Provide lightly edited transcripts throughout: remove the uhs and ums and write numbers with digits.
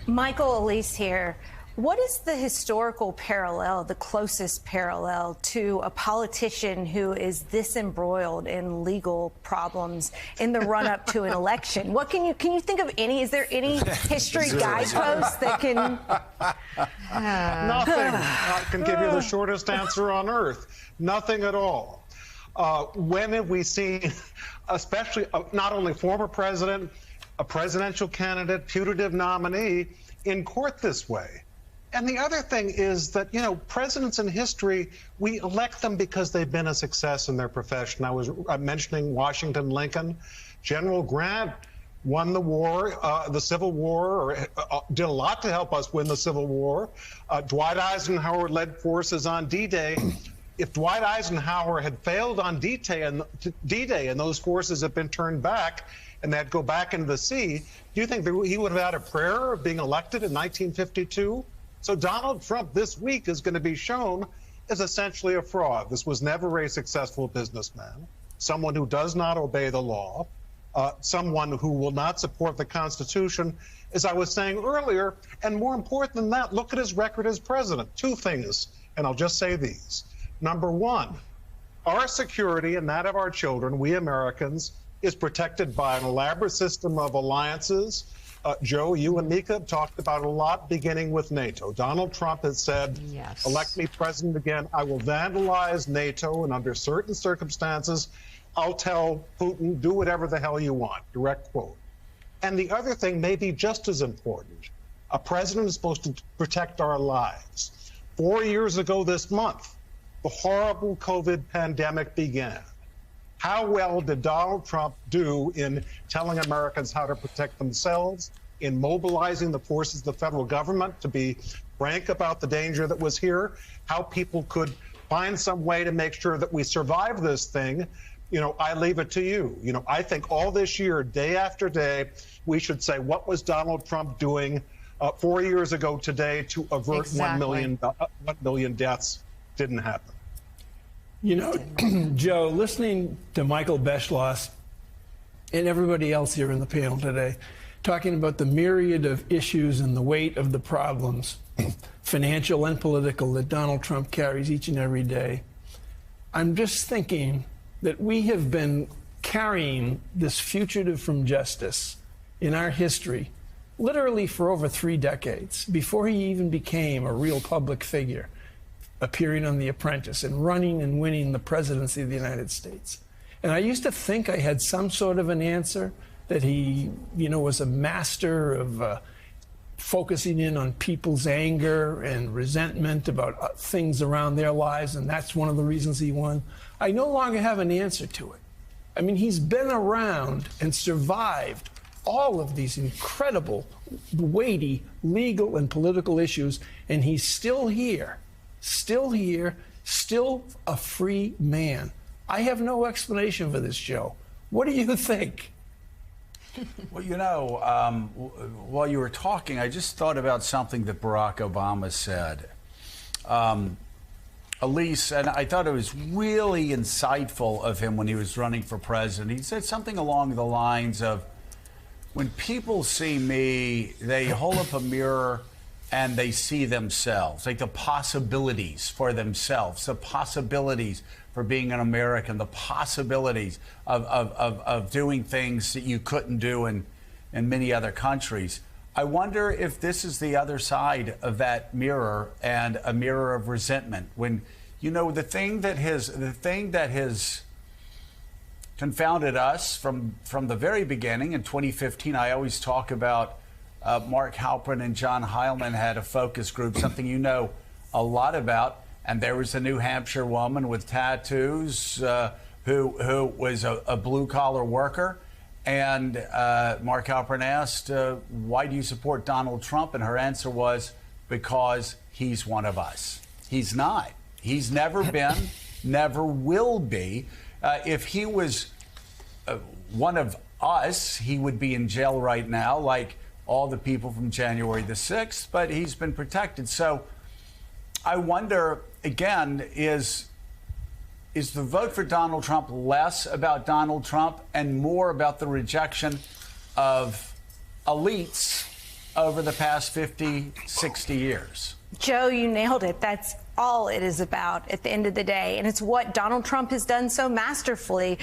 Michael, Elise here. What is the historical parallel, the closest parallel to a politician who is this embroiled in legal problems in the run-up to an election? What can you think of any? Is there any history guidepost that can? Nothing. I can give you the shortest answer on earth. Nothing at all. When have we seen, especially not only former president, a presidential candidate, putative nominee in court this way? And the other thing is that, presidents in history, we elect them because they've been a success in their profession. I was mentioning Washington Lincoln. General Grant won the war, the Civil War, or did a lot to help us win the Civil War. Dwight Eisenhower led forces on D-Day. If Dwight Eisenhower had failed on D-Day and those forces had been turned back and they'd go back into the sea, do you think he would have had a prayer of being elected in 1952? So Donald Trump this week is going to be shown as essentially a fraud. This was never a successful businessman, someone who does not obey the law, someone who will not support the Constitution, as I was saying earlier. And more important than that, look at his record as president. Two things, and I'll just say these. Number one, our security and that of our children, we Americans, is protected by an elaborate system of alliances. Joe, you and Mika have talked about it a lot, beginning with NATO. Donald Trump has said, yes, elect me president again, I will vandalize NATO, and under certain circumstances, I'll tell Putin, do whatever the hell you want, direct quote. And the other thing may be just as important. A president is supposed to protect our lives. 4 years ago this month, the horrible COVID pandemic began. How well did Donald Trump do in telling Americans how to protect themselves, in mobilizing the forces of the federal government to be frank about the danger that was here, how people could find some way to make sure that we survive this thing? I leave it to you. I think all this year, day after day, we should say, what was Donald Trump doing 4 years ago today to avert 1 million deaths? Didn't happen. Joe, listening to Michael Beschloss and everybody else here in the panel today, talking about the myriad of issues and the weight of the problems, financial and political, that Donald Trump carries each and every day, I'm just thinking that we have been carrying this fugitive from justice in our history literally for over 3 decades, before he even became a real public figure, appearing on The Apprentice and running and winning the presidency of the United States. And I used to think I had some sort of an answer, that he, was a master of focusing in on people's anger and resentment about things around their lives, and that's one of the reasons he won. I no longer have an answer to it. I mean, he's been around and survived all of these incredible, weighty legal and political issues, and he's still here, still a free man. I have no explanation for this, Joe. What do you think? Well, while you were talking, I just thought about something that Barack Obama said. Elise, and I thought it was really insightful of him when he was running for president. He said something along the lines of, when people see me, they hold up a mirror and they see themselves, like the possibilities for themselves, the possibilities for being an American, the possibilities of doing things that you couldn't do in many other countries. I wonder if this is the other side of that mirror, and a mirror of resentment. When, the thing that has confounded us from the very beginning in 2015, I always talk about Mark Halperin and John Heilemann had a focus group, something you know a lot about. And there was a New Hampshire woman with tattoos who was a blue-collar worker. And Mark Halperin asked, why do you support Donald Trump? And her answer was, because he's one of us. He's not. He's never been, never will be. If he was one of us, he would be in jail right now, like all the people from January the 6th, but he's been protected. So I wonder, again, is the vote for Donald Trump less about Donald Trump and more about the rejection of elites over the past 50, 60 years. Joe, you nailed it. That's all it is about at the end of the day. And it's what Donald Trump has done so masterfully,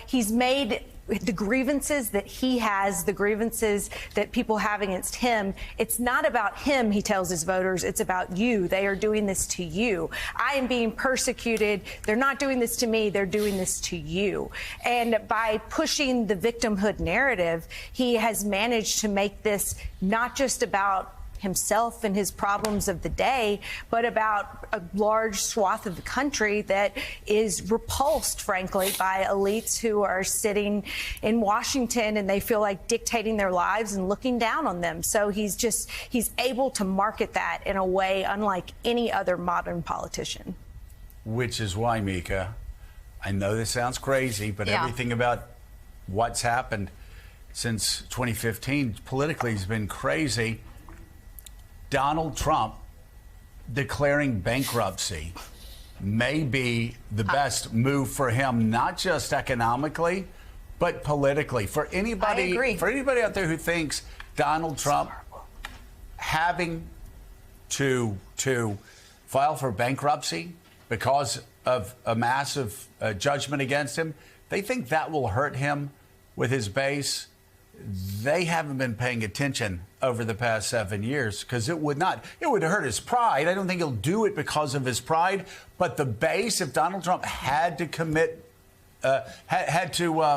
he's made the grievances that he has, the grievances that people have against him. It's not about him, he tells his voters. It's about you. They are doing this to you. I am being persecuted. They're not doing this to me. They're doing this to you. And by pushing the victimhood narrative, he has managed to make this not just about himself and his problems of the day, but about a large swath of the country that is repulsed, frankly, by elites who are sitting in Washington and they feel like dictating their lives and looking down on them. So he's able to market that in a way unlike any other modern politician. Which is why, Mika, I know this sounds crazy, but everything about what's happened since 2015 politically has been crazy. Donald Trump declaring bankruptcy may be the best move for him, not just economically, but politically. For anybody out there who thinks Donald Trump having to file for bankruptcy because of a massive judgment against him, they think that will hurt him with his base. They haven't been paying attention over the past 7 years, because it would not. It would hurt his pride. I don't think he'll do it because of his pride. But the base, if Donald Trump had to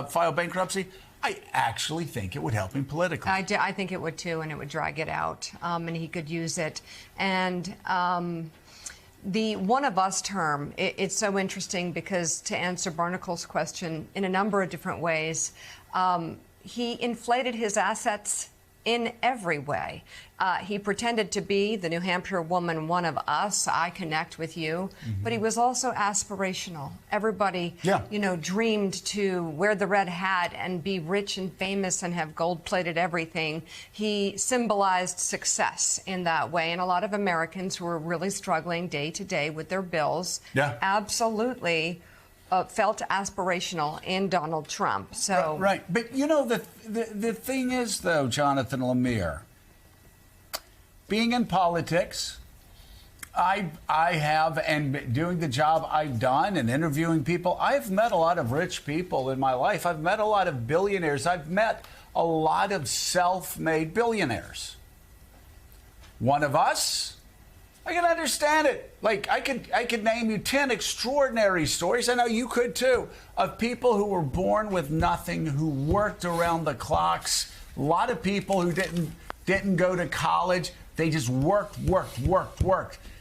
file bankruptcy, I actually think it would help him politically. I think it would too, and it would drag it out, and he could use it. And the one of us term, it's so interesting because, to answer Barnacle's question in a number of different ways, he inflated his assets in every way. He pretended to be the New Hampshire woman, one of us. I connect with you. Mm-hmm. But he was also aspirational. Everybody, dreamed to wear the red hat and be rich and famous and have gold-plated everything. He symbolized success in that way. And a lot of Americans who are really struggling day to day with their bills absolutely felt aspirational in Donald Trump. So right. But the thing is, though, Jonathan Lemire, being in politics, I have, and doing the job I've done and interviewing people, I've met a lot of rich people in my life. I've met a lot of billionaires. I've met a lot of self-made billionaires. One of us, I can understand it. Like, I could name you 10 extraordinary stories, I know you could too, of people who were born with nothing, who worked around the clocks. A lot of people who didn't go to college. They just worked.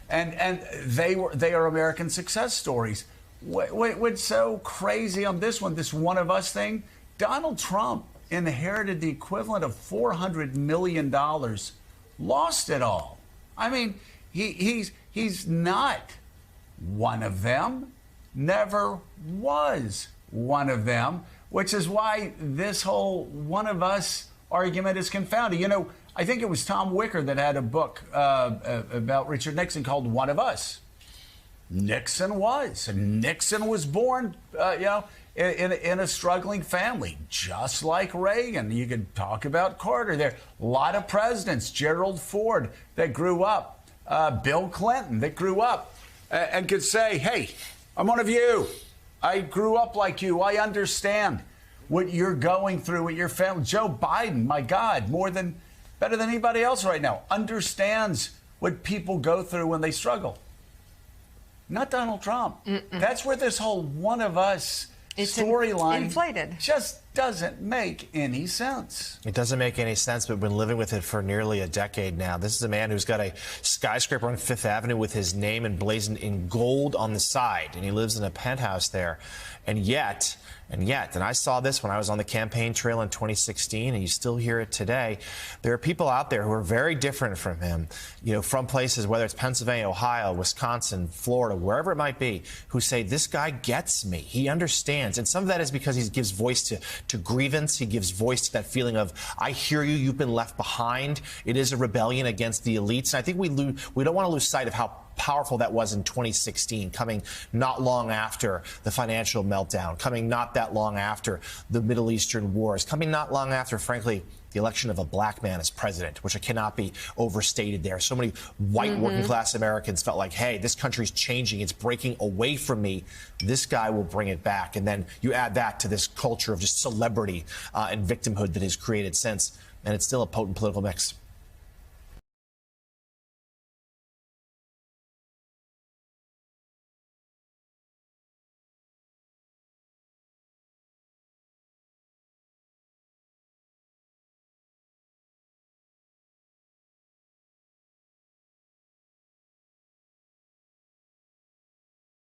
And they are American success stories. What's so crazy on this one of us thing? Donald Trump inherited the equivalent of $400 million, lost it all. I mean, He's not one of them, never was one of them, which is why this whole one of us argument is confounding. I think it was Tom Wicker that had a book about Richard Nixon called One of Us. Nixon was born, in a struggling family, just like Reagan. You could talk about Carter there. A lot of presidents, Gerald Ford, that grew up. Bill Clinton that grew up and could say, hey, I'm one of you. I grew up like you. I understand what you're going through with your family. Joe Biden, my God, better than anybody else right now, understands what people go through when they struggle. Not Donald Trump. That's where this whole one of us storyline inflated. Just doesn't make any sense. It doesn't make any sense, but we've been living with it for nearly a decade now. This is a man who's got a skyscraper on Fifth Avenue with his name emblazoned in gold on the side, and he lives in a penthouse there. And yet, and I saw this when I was on the campaign trail in 2016, and you still hear it today, there are people out there who are very different from him, from places, whether it's Pennsylvania, Ohio, Wisconsin, Florida, wherever it might be, who say, this guy gets me. He understands. And some of that is because he gives voice to grievance. He gives voice to that feeling of, I hear you, you've been left behind. It is a rebellion against the elites. And I think we don't want to lose sight of how powerful that was in 2016, coming not long after the financial meltdown, coming not that long after the Middle Eastern wars, coming not long after, frankly, the election of a black man as president, which cannot be overstated there. So many white working class Americans felt like, hey, this country's changing. It's breaking away from me. This guy will bring it back. And then you add that to this culture of just celebrity and victimhood that has created since, and it's still a potent political mix.